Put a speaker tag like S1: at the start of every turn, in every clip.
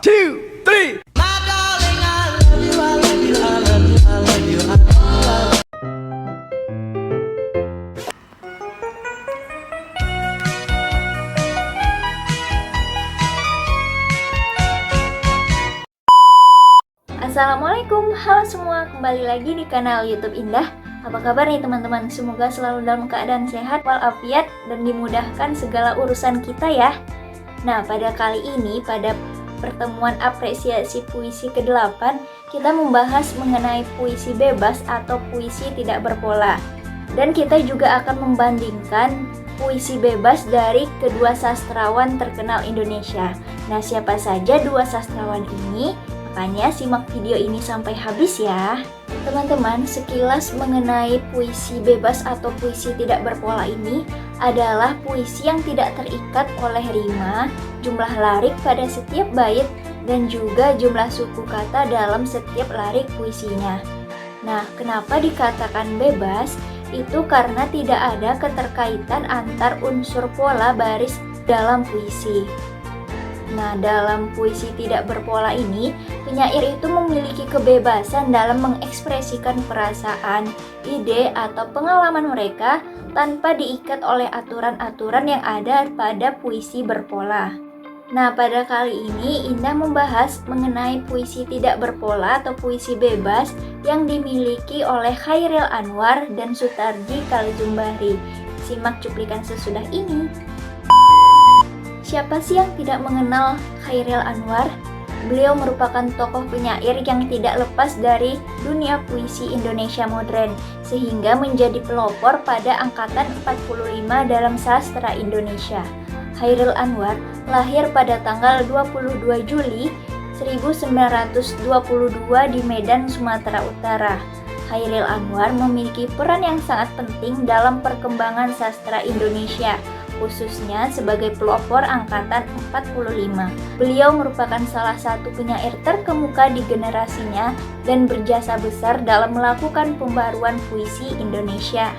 S1: two, three.
S2: Assalamualaikum, halo semua, kembali lagi di kanal YouTube Indah. Apa kabar nih teman-teman? Semoga selalu dalam keadaan sehat walafiat dan dimudahkan segala urusan kita ya. Nah, pada kali ini, pada pertemuan apresiasi puisi ke-8, kita membahas mengenai puisi bebas atau puisi tidak berpola. Dan kita juga akan membandingkan puisi bebas dari kedua sastrawan terkenal Indonesia. Nah, siapa saja dua sastrawan ini? Makanya simak video ini sampai habis ya. Teman-teman, sekilas mengenai puisi bebas atau puisi tidak berpola ini adalah puisi yang tidak terikat oleh rima, jumlah larik pada setiap bait, dan juga jumlah suku kata dalam setiap larik puisinya. Nah, kenapa dikatakan bebas? Itu karena tidak ada keterkaitan antar unsur pola baris dalam puisi. Nah, dalam puisi tidak berpola ini, penyair itu memiliki kebebasan dalam mengekspresikan perasaan, ide, atau pengalaman mereka tanpa diikat oleh aturan-aturan yang ada pada puisi berpola. Nah, pada kali ini Indah membahas mengenai puisi tidak berpola atau puisi bebas yang dimiliki oleh Chairil Anwar dan Sutarji Kalijumbahri. Simak cuplikan sesudah ini. Siapa sih yang tidak mengenal Chairil Anwar? Beliau merupakan tokoh penyair yang tidak lepas dari dunia puisi Indonesia modern, sehingga menjadi pelopor pada angkatan 45 dalam sastra Indonesia. Chairil Anwar lahir pada tanggal 22 Juli 1922 di Medan, Sumatera Utara. Chairil Anwar memiliki peran yang sangat penting dalam perkembangan sastra Indonesia, khususnya sebagai pelopor angkatan 45. Beliau merupakan salah satu penyair terkemuka di generasinya dan berjasa besar dalam melakukan pembaruan puisi Indonesia.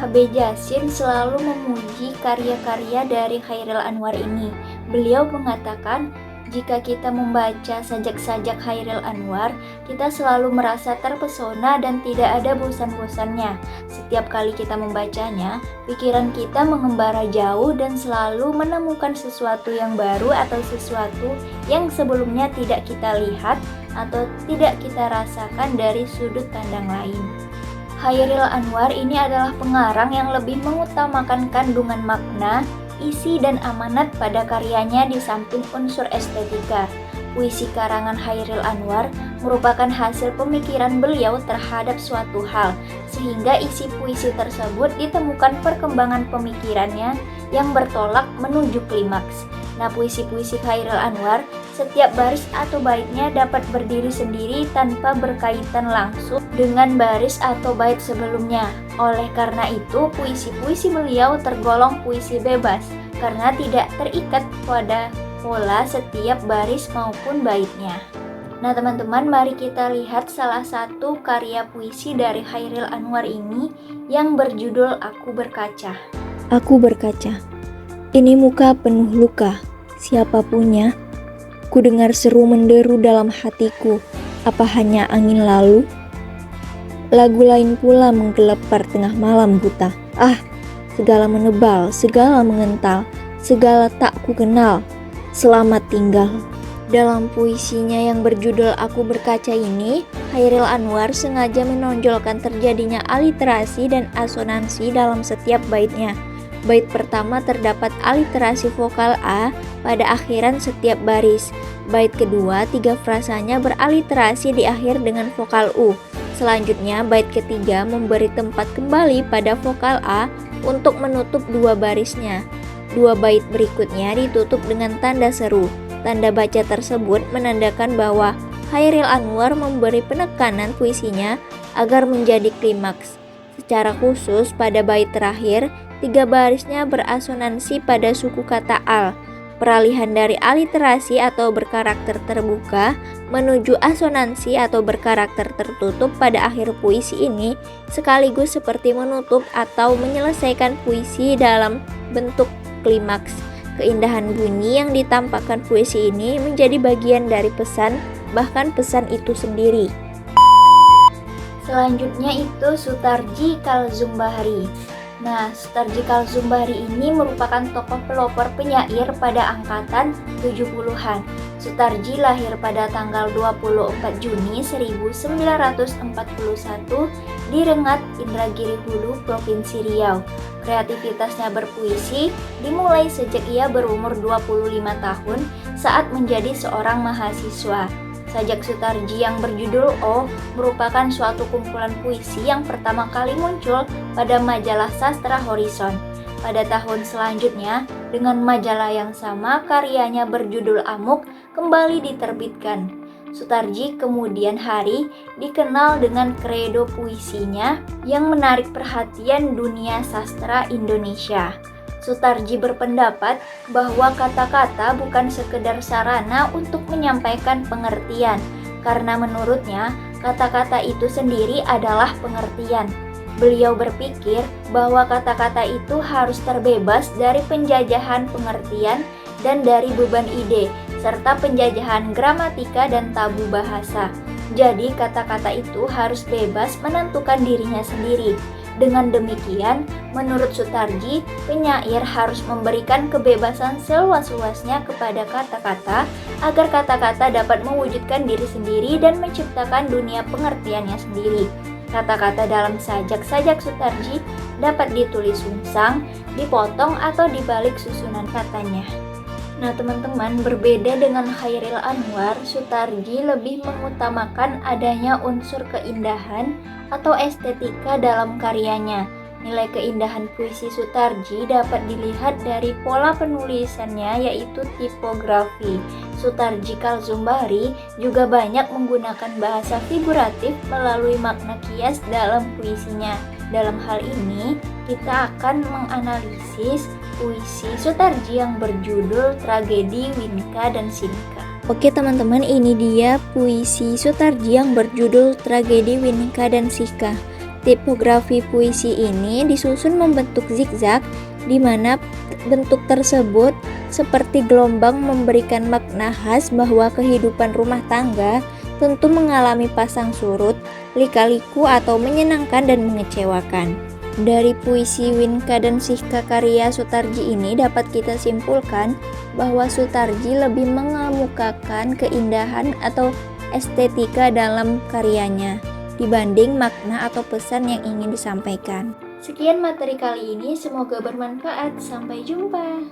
S2: H.B. Jassin selalu memuji karya-karya dari Chairil Anwar ini. Beliau mengatakan, jika kita membaca sajak-sajak Chairil Anwar, kita selalu merasa terpesona dan tidak ada bosan-bosannya. Setiap kali kita membacanya, pikiran kita mengembara jauh dan selalu menemukan sesuatu yang baru atau sesuatu yang sebelumnya tidak kita lihat atau tidak kita rasakan dari sudut pandang lain. Chairil Anwar ini adalah pengarang yang lebih mengutamakan kandungan makna, isi dan amanat pada karyanya di samping unsur estetika. Puisi karangan Chairil Anwar merupakan hasil pemikiran beliau terhadap suatu hal, sehingga isi puisi tersebut ditemukan perkembangan pemikirannya yang bertolak menuju klimaks. Nah, puisi-puisi Chairil Anwar, setiap baris atau baitnya dapat berdiri sendiri tanpa berkaitan langsung dengan baris atau bait sebelumnya. Oleh karena itu, puisi-puisi beliau tergolong puisi bebas karena tidak terikat pada pola setiap baris maupun baitnya. Nah teman-teman, mari kita lihat salah satu karya puisi dari Chairil Anwar ini yang berjudul Aku Berkaca.
S3: Aku berkaca, ini muka penuh luka, siapa punya? Ku dengar seru menderu dalam hatiku, apa hanya angin lalu? Lagu lain pula menggelepar tengah malam buta. Ah, segala menebal, segala mengental, segala tak ku kenal, selamat tinggal. Dalam puisinya yang berjudul Aku Berkaca ini, Chairil Anwar sengaja menonjolkan terjadinya aliterasi dan asonansi dalam setiap baitnya. Bait pertama terdapat aliterasi vokal A pada akhiran setiap baris. Bait kedua, 3 frasanya beraliterasi di akhir dengan vokal U. Selanjutnya, bait ketiga memberi tempat kembali pada vokal A untuk menutup 2 barisnya. 2 bait berikutnya ditutup dengan tanda seru. Tanda baca tersebut menandakan bahwa Chairil Anwar memberi penekanan puisinya agar menjadi klimaks. Secara khusus pada bait terakhir, 3 barisnya berasonansi pada suku kata al. Peralihan dari aliterasi atau berkarakter terbuka menuju asonansi atau berkarakter tertutup pada akhir puisi ini sekaligus seperti menutup atau menyelesaikan puisi dalam bentuk klimaks. Keindahan bunyi yang ditampakkan puisi ini menjadi bagian dari pesan, bahkan pesan itu sendiri.
S2: Selanjutnya itu Sutarji Kalzumbahri. Nah, Sutarji Kalzumbahri ini merupakan tokoh pelopor penyair pada angkatan 70-an. Sutarji lahir pada tanggal 24 Juni 1941 di Rengat, Indragiri Hulu, Provinsi Riau. Kreativitasnya berpuisi dimulai sejak ia berumur 25 tahun saat menjadi seorang mahasiswa. Sajak Sutarji yang berjudul O merupakan suatu kumpulan puisi yang pertama kali muncul pada majalah sastra Horizon. Pada tahun selanjutnya, dengan majalah yang sama, karyanya berjudul Amuk kembali diterbitkan. Sutarji kemudian hari dikenal dengan kredo puisinya yang menarik perhatian dunia sastra Indonesia. Sutarji berpendapat bahwa kata-kata bukan sekedar sarana untuk menyampaikan pengertian, karena menurutnya kata-kata itu sendiri adalah pengertian. Beliau berpikir bahwa kata-kata itu harus terbebas dari penjajahan pengertian dan dari beban ide, serta penjajahan gramatika dan tabu bahasa. Jadi kata-kata itu harus bebas menentukan dirinya sendiri. Dengan demikian, menurut Sutarji, penyair harus memberikan kebebasan seluas-luasnya kepada kata-kata agar kata-kata dapat mewujudkan diri sendiri dan menciptakan dunia pengertiannya sendiri. Kata-kata dalam sajak-sajak Sutarji dapat ditulis sungsang, dipotong, atau dibalik susunan katanya. Nah teman-teman, berbeda dengan Chairil Anwar, Sutarji lebih mengutamakan adanya unsur keindahan atau estetika dalam karyanya. Nilai keindahan puisi Sutarji dapat dilihat dari pola penulisannya, yaitu tipografi. Sutarji Kalzumbahri juga banyak menggunakan bahasa figuratif melalui makna kias dalam puisinya. Dalam hal ini, kita akan menganalisis puisi Sutarji yang berjudul Tragedi Winka dan Sinka.
S3: Oke teman-teman, ini dia puisi Sutarji yang berjudul Tragedi Winka dan Sinka. Tipografi puisi ini disusun membentuk zigzag, di mana bentuk tersebut seperti gelombang memberikan makna khas bahwa kehidupan rumah tangga tentu mengalami pasang surut, lika-liku atau menyenangkan dan mengecewakan. Dari puisi Winka dan Sinka karya Sutarji ini dapat kita simpulkan bahwa Sutarji lebih mengemukakan keindahan atau estetika dalam karyanya dibanding makna atau pesan yang ingin disampaikan.
S2: Sekian materi kali ini, semoga bermanfaat. Sampai jumpa.